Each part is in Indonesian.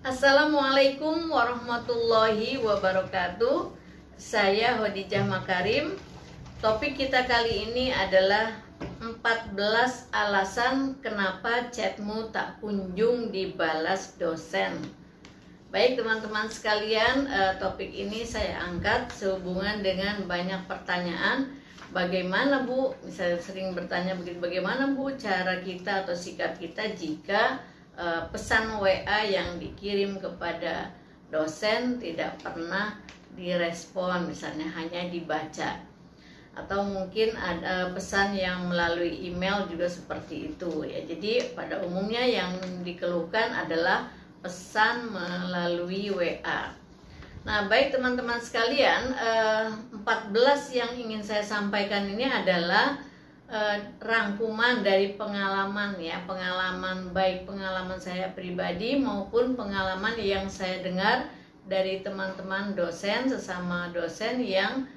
Assalamualaikum warahmatullahi wabarakatuh. Saya Hodijah Makarim. Topik kita kali ini adalah 14 alasan kenapa chatmu tak kunjung dibalas dosen. Baik teman-teman sekalian, topik ini saya angkat sehubungan dengan banyak pertanyaan. Bagaimana Bu, misalnya sering bertanya begitu, bagaimana Bu cara kita atau sikap kita jika pesan WA yang dikirim kepada dosen tidak pernah direspon, misalnya hanya dibaca, atau mungkin ada pesan yang melalui email juga seperti itu ya. Jadi pada umumnya yang dikeluhkan adalah pesan melalui WA. Nah, baik teman-teman sekalian, 14 yang ingin saya sampaikan ini adalah rangkuman dari pengalaman ya, pengalaman baik pengalaman saya pribadi maupun pengalaman yang saya dengar dari teman-teman dosen, sesama dosen yang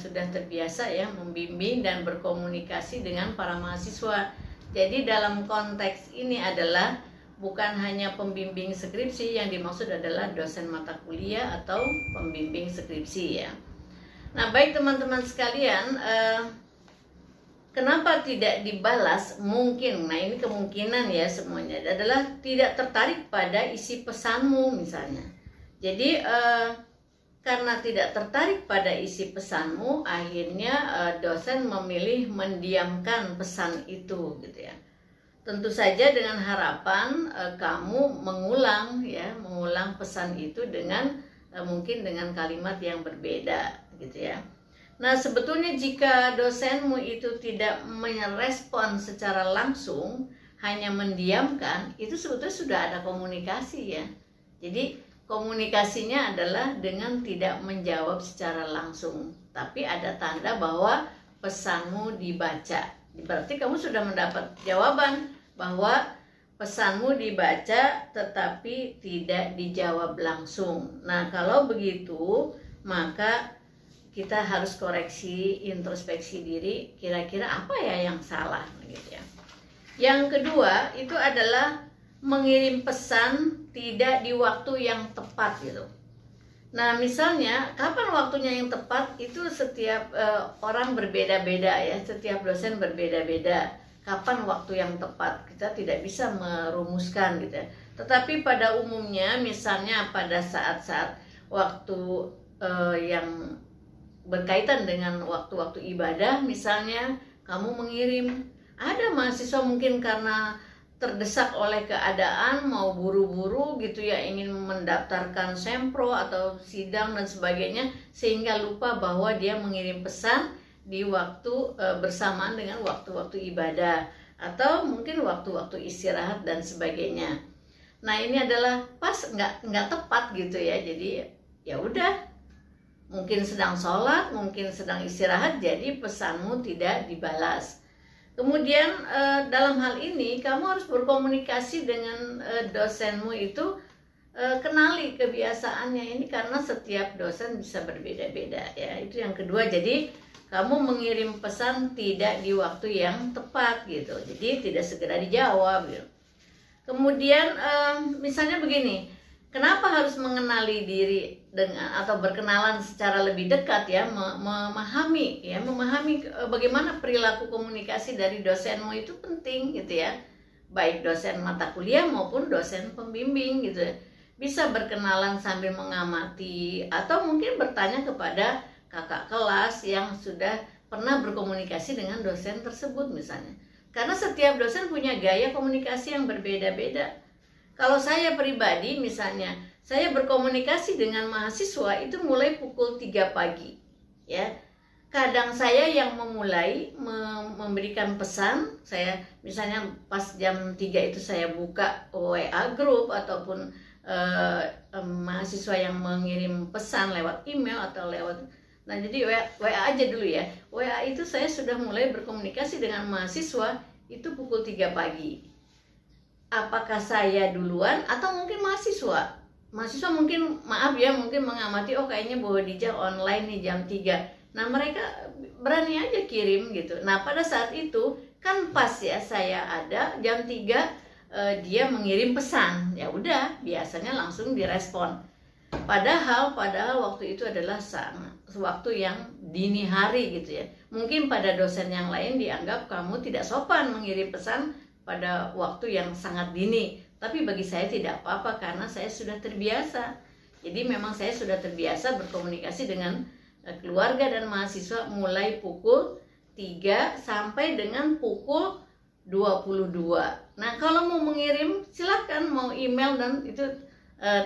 sudah terbiasa ya membimbing dan berkomunikasi dengan para mahasiswa. Jadi dalam konteks ini adalah bukan hanya pembimbing skripsi, yang dimaksud adalah dosen mata kuliah atau pembimbing skripsi ya. Nah, baik teman-teman sekalian, kenapa tidak dibalas? Mungkin, nah ini kemungkinan ya semuanya adalah tidak tertarik pada isi pesanmu misalnya. Jadi karena tidak tertarik pada isi pesanmu, akhirnya dosen memilih mendiamkan pesan itu gitu ya. Tentu saja dengan harapan kamu mengulang pesan itu dengan mungkin dengan kalimat yang berbeda gitu ya. Nah, sebetulnya jika dosenmu itu tidak merespon secara langsung, hanya mendiamkan, itu sebetulnya sudah ada komunikasi ya. Jadi komunikasinya adalah dengan tidak menjawab secara langsung, tapi ada tanda bahwa pesanmu dibaca. Berarti kamu sudah mendapat jawaban bahwa pesanmu dibaca tetapi tidak dijawab langsung. Nah, kalau begitu maka kita harus koreksi, introspeksi diri, kira-kira apa ya yang salah gitu ya. Yang kedua itu adalah mengirim pesan tidak di waktu yang tepat gitu. Nah, misalnya kapan waktunya yang tepat itu setiap orang berbeda-beda ya, setiap dosen berbeda-beda. Kapan waktu yang tepat kita tidak bisa merumuskan gitu ya. Tetapi pada umumnya misalnya pada saat-saat waktu yang berkaitan dengan waktu-waktu ibadah, misalnya kamu mengirim, ada mahasiswa mungkin karena terdesak oleh keadaan mau buru-buru gitu ya, ingin mendaftarkan sempro atau sidang dan sebagainya, sehingga lupa bahwa dia mengirim pesan di waktu bersamaan dengan waktu-waktu ibadah atau mungkin waktu-waktu istirahat dan sebagainya. Nah, ini adalah pas nggak tepat gitu ya. Jadi ya udah, mungkin sedang sholat, mungkin sedang istirahat, jadi pesanmu tidak dibalas. Kemudian dalam hal ini kamu harus berkomunikasi dengan dosenmu itu, kenali kebiasaannya ini karena setiap dosen bisa berbeda-beda ya. Itu yang kedua. Jadi kamu mengirim pesan tidak di waktu yang tepat gitu, jadi tidak segera dijawab gitu. Kemudian misalnya begini, kenapa harus mengenali diri dengan atau berkenalan secara lebih dekat ya, memahami bagaimana perilaku komunikasi dari dosenmu itu penting gitu ya, baik dosen mata kuliah maupun dosen pembimbing gitu ya. Bisa berkenalan sambil mengamati atau mungkin bertanya kepada kakak kelas yang sudah pernah berkomunikasi dengan dosen tersebut misalnya. Karena setiap dosen punya gaya komunikasi yang berbeda-beda. Kalau saya pribadi misalnya, saya berkomunikasi dengan mahasiswa itu mulai pukul 3 pagi ya. Kadang saya yang memulai memberikan pesan, saya misalnya pas jam 3 itu saya buka WA group ataupun mahasiswa yang mengirim pesan lewat email atau lewat. Nah, jadi WA aja dulu ya. WA itu saya sudah mulai berkomunikasi dengan mahasiswa itu pukul 3 pagi. Apakah saya duluan atau mungkin mahasiswa? Mahasiswa mungkin, maaf ya, mungkin mengamati, oh kayaknya Bu Hodijah online nih jam 3. Nah, mereka berani aja kirim gitu. Nah, pada saat itu kan pas ya saya ada jam 3 dia mengirim pesan, ya udah biasanya langsung direspon. Padahal waktu itu adalah waktu yang dini hari gitu ya. Mungkin pada dosen yang lain dianggap kamu tidak sopan mengirim pesan pada waktu yang sangat dini. Tapi bagi saya tidak apa-apa karena saya sudah terbiasa. Jadi memang saya sudah terbiasa berkomunikasi dengan keluarga dan mahasiswa mulai pukul 3 sampai dengan pukul 22. Nah, kalau mau mengirim silahkan, mau email dan itu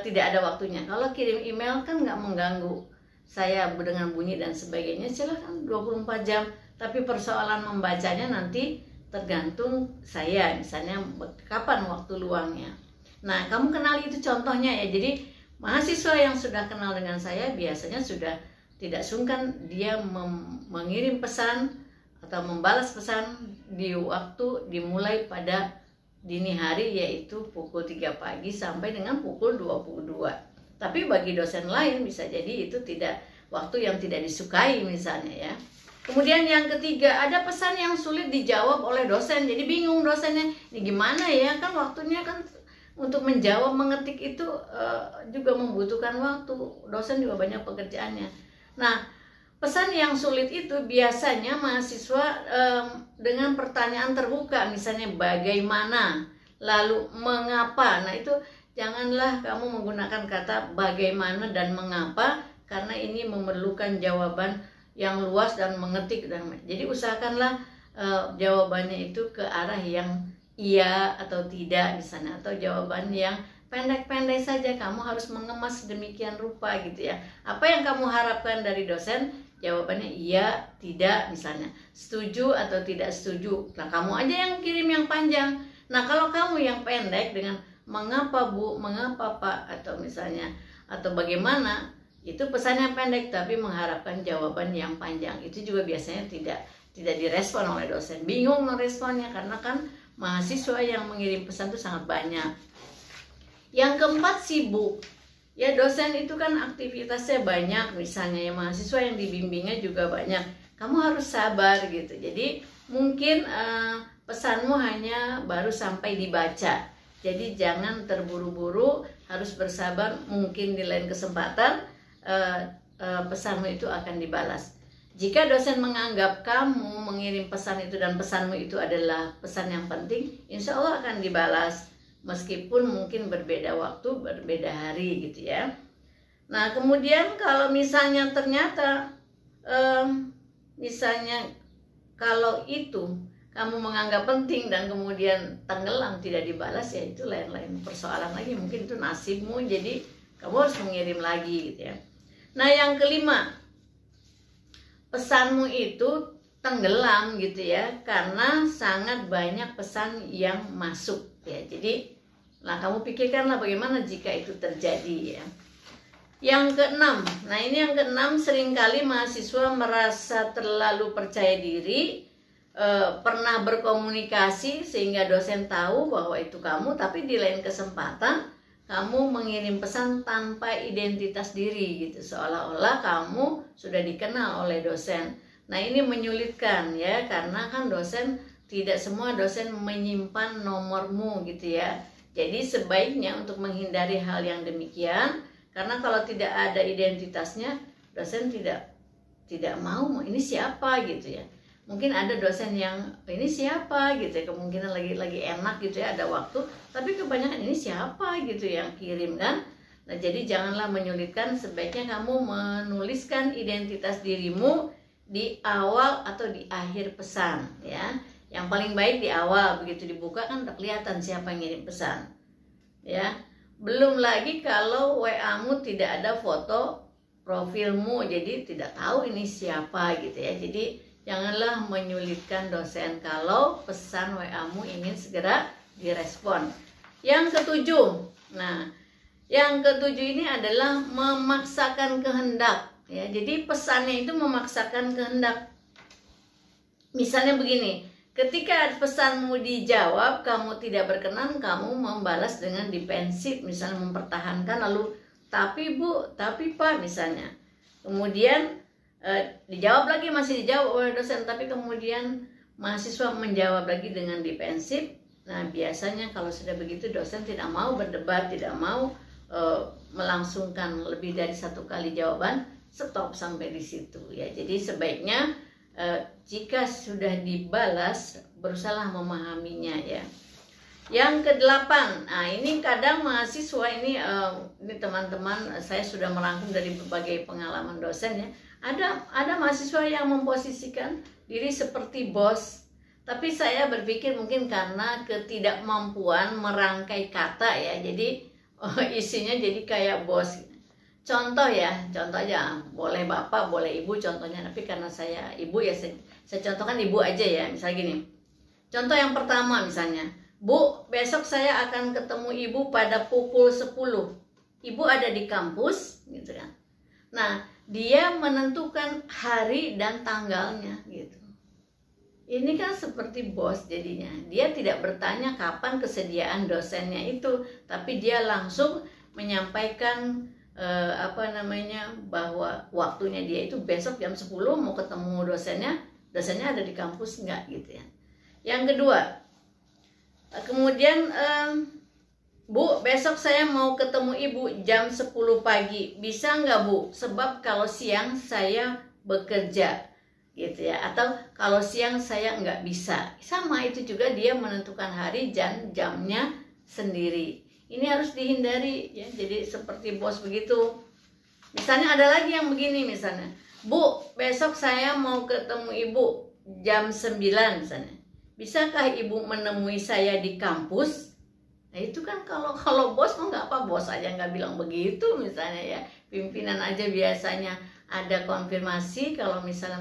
tidak ada waktunya. Kalau kirim email kan nggak mengganggu saya dengan bunyi dan sebagainya, silahkan 24 jam. Tapi persoalan membacanya nanti tergantung saya, misalnya kapan waktu luangnya. Nah, kamu kenal itu contohnya ya. Jadi mahasiswa yang sudah kenal dengan saya biasanya sudah tidak sungkan dia mengirim pesan atau membalas pesan di waktu dimulai pada dini hari, yaitu pukul 3 pagi sampai dengan pukul 22. Tapi bagi dosen lain bisa jadi itu tidak waktu yang tidak disukai misalnya ya. Kemudian yang ketiga, ada pesan yang sulit dijawab oleh dosen. Jadi bingung dosennya, ini gimana ya, kan waktunya kan untuk menjawab, mengetik itu juga membutuhkan waktu. Dosen juga banyak pekerjaannya. Nah, pesan yang sulit itu biasanya mahasiswa dengan pertanyaan terbuka, misalnya bagaimana, lalu mengapa. Nah, itu janganlah kamu menggunakan kata bagaimana dan mengapa, karena ini memerlukan jawaban yang luas dan mengetik. Jadi usahakanlah jawabannya itu ke arah yang iya atau tidak misalnya, atau jawaban yang pendek-pendek saja. Kamu harus mengemas sedemikian rupa gitu ya. Apa yang kamu harapkan dari dosen, jawabannya iya, tidak misalnya, setuju atau tidak setuju. Nah, kamu aja yang kirim yang panjang. Nah, kalau kamu yang pendek dengan mengapa Bu, mengapa Pak, atau misalnya atau bagaimana, itu pesannya pendek tapi mengharapkan jawaban yang panjang. Itu juga biasanya tidak direspon oleh dosen. Bingung meresponnya karena kan mahasiswa yang mengirim pesan itu sangat banyak. Yang keempat, sibuk. Ya, dosen itu kan aktivitasnya banyak, misalnya ya, mahasiswa yang dibimbingnya juga banyak. Kamu harus sabar gitu. Jadi mungkin pesanmu hanya baru sampai dibaca. Jadi jangan terburu-buru, harus bersabar. Mungkin di lain kesempatan pesanmu itu akan dibalas. Jika dosen menganggap kamu mengirim pesan itu dan pesanmu itu adalah pesan yang penting, insya Allah akan dibalas. Meskipun mungkin berbeda waktu, berbeda hari gitu ya. Nah, kemudian kalau misalnya ternyata misalnya kalau itu kamu menganggap penting dan kemudian tenggelam tidak dibalas, ya itu lain-lain persoalan lagi. Mungkin itu nasibmu, jadi kamu harus mengirim lagi gitu ya. Nah, yang kelima, pesanmu itu tenggelam gitu ya, karena sangat banyak pesan yang masuk ya. Jadi kamu pikirkanlah bagaimana jika itu terjadi ya. Yang keenam, nah ini yang keenam, seringkali mahasiswa merasa terlalu percaya diri, pernah berkomunikasi sehingga dosen tahu bahwa itu kamu, tapi di lain kesempatan kamu mengirim pesan tanpa identitas diri gitu, seolah-olah kamu sudah dikenal oleh dosen. Nah, ini menyulitkan ya, karena kan tidak semua dosen menyimpan nomormu gitu ya. Jadi sebaiknya untuk menghindari hal yang demikian, karena kalau tidak ada identitasnya, dosen tidak mau ini siapa gitu ya. Mungkin ada dosen yang ini siapa gitu ya, kemungkinan lagi enak gitu ya, ada waktu, tapi kebanyakan ini siapa gitu yang kirim kan. Nah, jadi janganlah menyulitkan, sebaiknya kamu menuliskan identitas dirimu di awal atau di akhir pesan ya. Yang paling baik di awal, begitu dibuka kan udah kelihatan siapa yang ngirim pesan ya. Belum lagi kalau WA-mu tidak ada foto profilmu, jadi tidak tahu ini siapa gitu ya. Jadi janganlah menyulitkan dosen kalau pesan WA-mu ingin segera direspon. Yang ketujuh, nah yang ketujuh ini adalah memaksakan kehendak ya. Jadi pesannya itu memaksakan kehendak. Misalnya begini, ketika pesanmu dijawab, kamu tidak berkenan, kamu membalas dengan defensif, misalnya mempertahankan, lalu tapi Bu, tapi Pak misalnya. Kemudian dijawab lagi, masih dijawab oleh dosen, tapi kemudian mahasiswa menjawab lagi dengan defensif, Nah, biasanya kalau sudah begitu dosen tidak mau berdebat, tidak mau melangsungkan lebih dari satu kali jawaban, stop sampai di situ ya. Jadi sebaiknya jika sudah dibalas, berusaha memahaminya ya. Yang kedelapan, nah ini kadang mahasiswa ini teman-teman, saya sudah merangkum dari berbagai pengalaman dosen ya. Ada mahasiswa yang memposisikan diri seperti bos, tapi saya berpikir mungkin karena ketidakmampuan merangkai kata ya, jadi isinya jadi kayak bos. Contoh ya, contoh aja, boleh bapak, boleh ibu contohnya, tapi karena saya ibu ya saya contohkan ibu aja ya. Misalnya gini, contoh yang pertama misalnya, Bu, besok saya akan ketemu ibu pada pukul 10. Ibu ada di kampus gitu kan. Nah, dia menentukan hari dan tanggalnya gitu. Ini kan seperti bos jadinya. Dia tidak bertanya kapan kesediaan dosennya itu, tapi dia langsung menyampaikan bahwa waktunya dia itu besok jam 10 mau ketemu dosennya ada di kampus enggak gitu ya. Yang kedua, kemudian Bu, besok saya mau ketemu ibu jam 10 pagi, bisa nggak Bu? Sebab kalau siang saya bekerja gitu ya, atau kalau siang saya nggak bisa. Sama itu juga, dia menentukan hari dan jamnya sendiri. Ini harus dihindari ya, jadi seperti bos begitu. Misalnya ada lagi yang begini misalnya, Bu, besok saya mau ketemu ibu jam 9 misalnya. Bisakah ibu menemui saya di kampus? Nah itu kan kalau bos mau nggak apa, bos aja nggak bilang begitu misalnya ya. Pimpinan aja biasanya ada konfirmasi kalau misalnya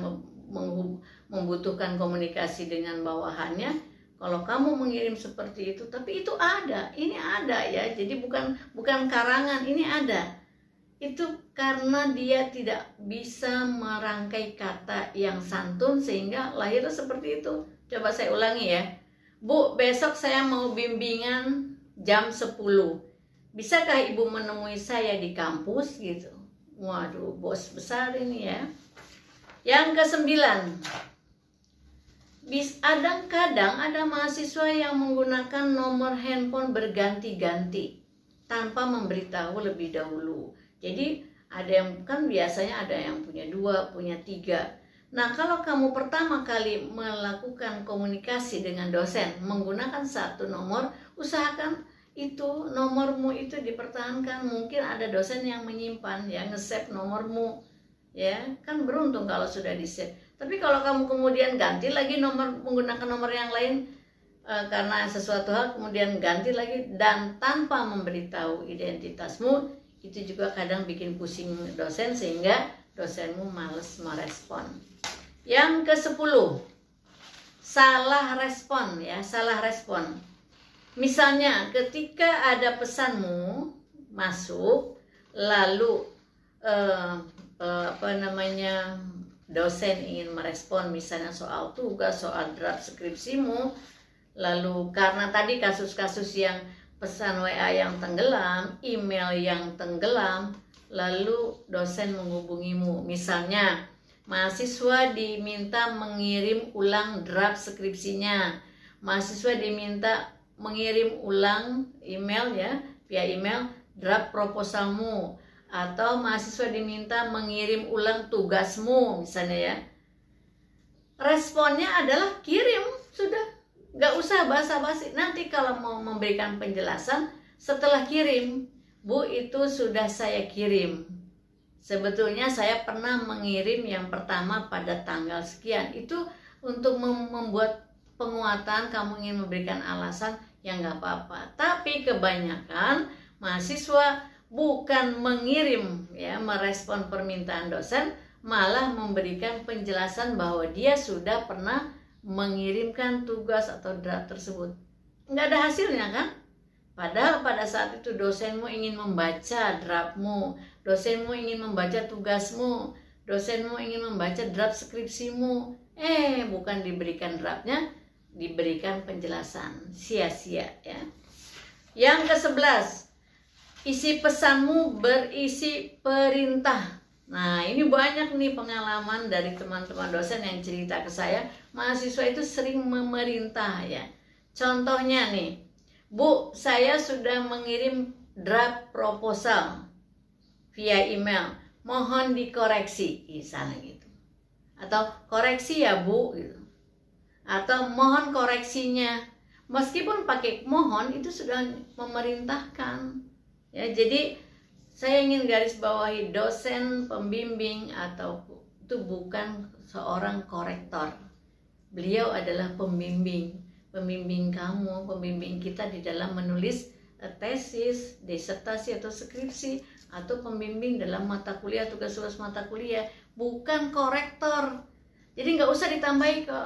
membutuhkan komunikasi dengan bawahannya. Kalau kamu mengirim seperti itu, tapi itu ada, ini ada ya. Jadi bukan karangan, ini ada. Itu karena dia tidak bisa merangkai kata yang santun sehingga lahirnya seperti itu. Coba saya ulangi ya. Bu, besok saya mau bimbingan jam 10. Bisakah ibu menemui saya di kampus gitu? Waduh, bos besar ini ya. Yang ke-9. Kadang ada mahasiswa yang menggunakan nomor handphone berganti-ganti tanpa memberitahu lebih dahulu. Jadi ada yang kan biasanya ada yang punya 2, punya 3. Nah, kalau kamu pertama kali melakukan komunikasi dengan dosen menggunakan satu nomor, usahakan itu nomormu itu dipertahankan. Mungkin ada dosen yang menyimpan ya, nge-save nomormu ya, kan beruntung kalau sudah di-save. Tapi kalau kamu kemudian ganti lagi nomor, menggunakan nomor yang lain karena sesuatu hal, kemudian ganti lagi dan tanpa memberitahu identitasmu, itu juga kadang bikin pusing dosen sehingga dosenmu males merespon. Yang ke-10, salah respon ya, salah respon. Misalnya ketika ada pesanmu masuk, lalu dosen ingin merespon misalnya soal tugas, soal draft skripsimu, lalu karena tadi kasus-kasus yang pesan WA yang tenggelam, email yang tenggelam, lalu dosen menghubungimu. Misalnya mahasiswa diminta mengirim ulang draft skripsinya, mahasiswa diminta mengirim ulang email ya, via email draft proposalmu, atau mahasiswa diminta mengirim ulang tugasmu misalnya ya. Responnya adalah kirim, sudah, nggak usah basa-basi. Nanti kalau mau memberikan penjelasan setelah kirim, Bu, itu sudah saya kirim. Sebetulnya saya pernah mengirim yang pertama pada tanggal sekian. Itu untuk membuat penguatan, kamu ingin memberikan alasan, ya nggak apa-apa. Tapi kebanyakan mahasiswa bukan mengirim ya, merespon permintaan dosen, malah memberikan penjelasan bahwa dia sudah pernah mengirimkan tugas atau draft tersebut. Nggak ada hasilnya kan? Padahal pada saat itu dosenmu ingin membaca draftmu, dosenmu ingin membaca tugasmu, dosenmu ingin membaca draft skripsimu. Bukan diberikan draftnya, diberikan penjelasan. Sia-sia ya. Yang ke-11, isi pesanmu berisi perintah. Nah, ini banyak nih pengalaman dari teman-teman dosen yang cerita ke saya, mahasiswa itu sering memerintah ya. Contohnya nih, Bu, saya sudah mengirim draft proposal via email, mohon dikoreksi, misalnya gitu. Atau koreksi ya Bu, gitu. Atau mohon koreksinya. Meskipun pakai mohon itu sudah memerintahkan. Ya, jadi saya ingin garis bawahi, dosen pembimbing atau itu bukan seorang korektor. Beliau adalah pembimbing kamu, pembimbing kita di dalam menulis tesis, disertasi atau skripsi, atau pembimbing dalam mata kuliah, tugas-tugas mata kuliah, bukan korektor. Jadi nggak usah ditambahi ke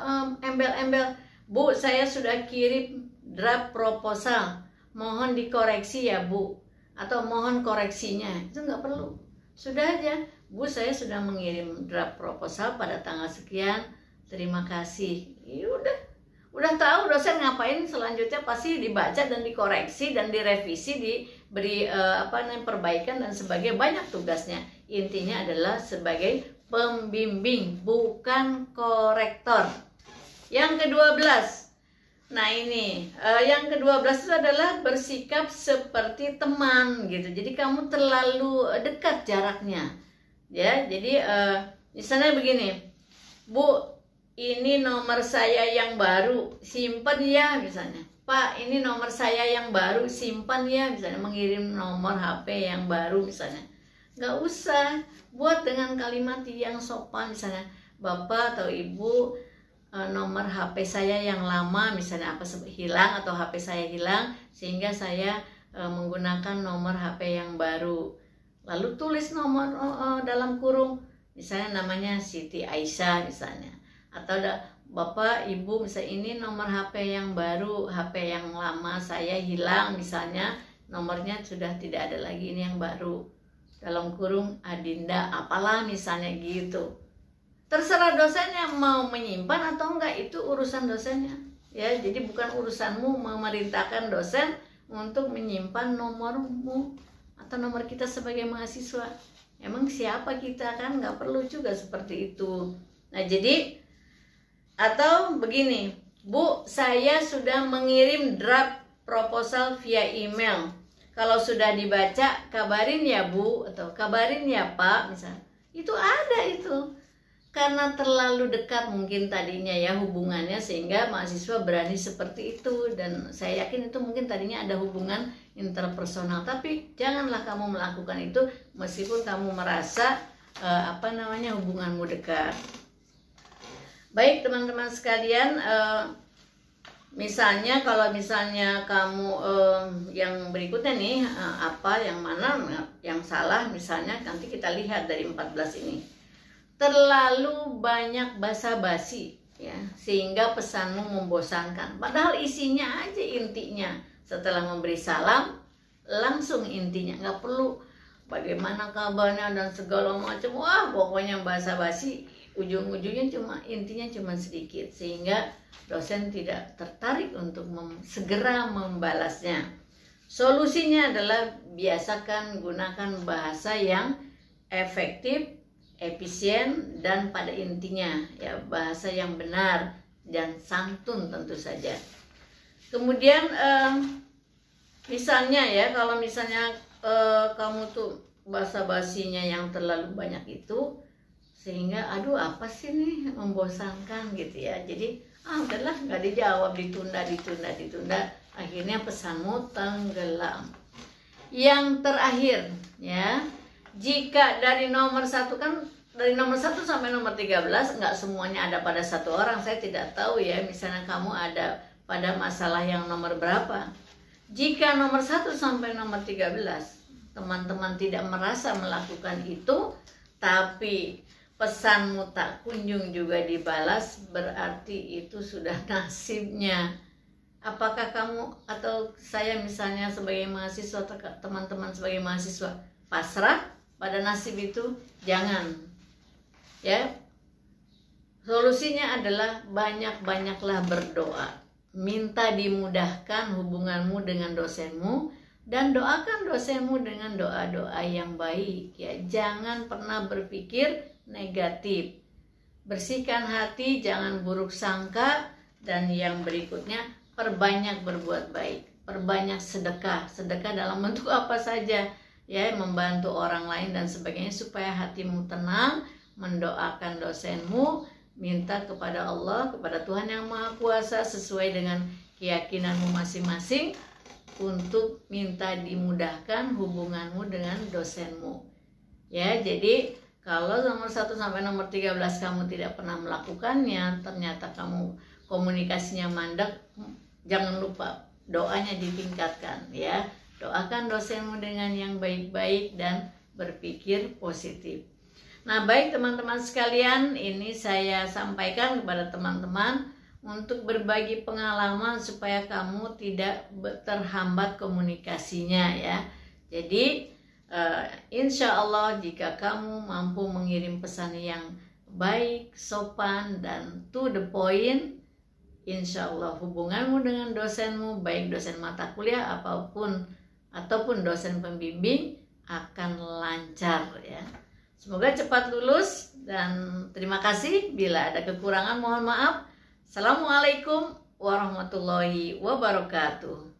embel-embel, Bu, saya sudah kirim draft proposal, mohon dikoreksi ya Bu, atau mohon koreksinya. Itu nggak perlu. Sudah aja, Bu, saya sudah mengirim draft proposal pada tanggal sekian, terima kasih. Ya udah tahu dosen ngapain selanjutnya, pasti dibaca dan dikoreksi dan direvisi, diberi perbaikan dan sebagainya, banyak tugasnya. Intinya adalah sebagai pembimbing, bukan korektor. Yang ke-12. Nah ini, yang ke-12 itu adalah bersikap seperti teman gitu. Jadi kamu terlalu dekat jaraknya. Ya, jadi misalnya begini, Bu, ini nomor saya yang baru, simpan ya misalnya. Pak, ini nomor saya yang baru, simpan ya misalnya, mengirim nomor HP yang baru misalnya. Nggak usah, buat dengan kalimat yang sopan misalnya, Bapak atau Ibu, nomor HP saya yang lama misalnya hilang atau HP saya hilang, sehingga saya menggunakan nomor HP yang baru. Lalu tulis nomor dalam kurung, misalnya namanya Siti Aisyah misalnya, atau Bapak Ibu misalnya, ini nomor HP yang baru, HP yang lama saya hilang misalnya, nomornya sudah tidak ada lagi, ini yang baru, dalam kurung Adinda apalah misalnya gitu. Terserah dosennya mau menyimpan atau enggak, itu urusan dosennya ya. Jadi bukan urusanmu memerintahkan dosen untuk menyimpan nomormu atau nomor kita sebagai mahasiswa. Emang siapa kita, kan nggak perlu juga seperti itu. Nah jadi, atau begini, Bu, saya sudah mengirim draft proposal via email, kalau sudah dibaca kabarin ya Bu, atau kabarin ya Pak misalnya. Itu ada itu. Karena terlalu dekat mungkin tadinya ya hubungannya, sehingga mahasiswa berani seperti itu. Dan saya yakin itu mungkin tadinya ada hubungan interpersonal, tapi janganlah kamu melakukan itu meskipun kamu merasa hubunganmu dekat. Baik teman-teman sekalian, misalnya kalau misalnya kamu yang berikutnya nih, yang mana yang salah, misalnya nanti kita lihat dari 14 ini. Terlalu banyak basa-basi ya, sehingga pesanmu membosankan. Padahal isinya aja intinya. Setelah memberi salam, langsung intinya, nggak perlu bagaimana kabarnya dan segala macam. Wah, pokoknya basa-basi, ujung-ujungnya intinya cuma sedikit, sehingga dosen tidak tertarik untuk segera membalasnya. Solusinya adalah biasakan gunakan bahasa yang efektif, efisien, dan pada intinya ya, bahasa yang benar dan santun tentu saja. Kemudian misalnya ya, kalau misalnya kamu tuh basa-basinya yang terlalu banyak itu, sehingga aduh apa sih nih, membosankan gitu ya. Jadi udahlah, nggak dijawab, ditunda, akhirnya pesanmu tenggelam. Yang terakhir ya, jika dari nomor 1 dari nomor 1 sampai nomor 13 nggak semuanya ada pada satu orang. Saya tidak tahu ya, misalnya kamu ada pada masalah yang nomor berapa. Jika nomor 1 sampai nomor 13 teman-teman tidak merasa melakukan itu, tapi pesanmu tak kunjung juga dibalas, berarti itu sudah nasibnya. Apakah kamu atau saya misalnya sebagai mahasiswa, atau teman-teman sebagai mahasiswa, pasrah pada nasib itu? Jangan ya. Solusinya adalah banyak-banyaklah berdoa, minta dimudahkan hubunganmu dengan dosenmu, dan doakan dosenmu dengan doa-doa yang baik ya. Jangan pernah berpikir negatif, bersihkan hati, jangan buruk sangka. Dan yang berikutnya, perbanyak berbuat baik, perbanyak sedekah. Sedekah dalam bentuk apa saja, ya, membantu orang lain dan sebagainya, supaya hatimu tenang, mendoakan dosenmu, minta kepada Allah, kepada Tuhan Yang Maha Kuasa sesuai dengan keyakinanmu masing-masing, untuk minta dimudahkan hubunganmu dengan dosenmu. Ya, jadi kalau nomor 1 sampai nomor 13 kamu tidak pernah melakukannya, ternyata kamu komunikasinya mandek, jangan lupa doanya ditingkatkan, ya. Doakan dosenmu dengan yang baik-baik dan berpikir positif. Nah, baik teman-teman sekalian, ini saya sampaikan kepada teman-teman untuk berbagi pengalaman supaya kamu tidak terhambat komunikasinya, ya. Jadi insya Allah jika kamu mampu mengirim pesan yang baik, sopan, dan to the point, insya Allah hubunganmu dengan dosenmu, baik dosen mata kuliah ataupun dosen pembimbing, akan lancar, ya. Semoga cepat lulus, dan terima kasih. Bila ada kekurangan mohon maaf. Assalamualaikum warahmatullahi wabarakatuh.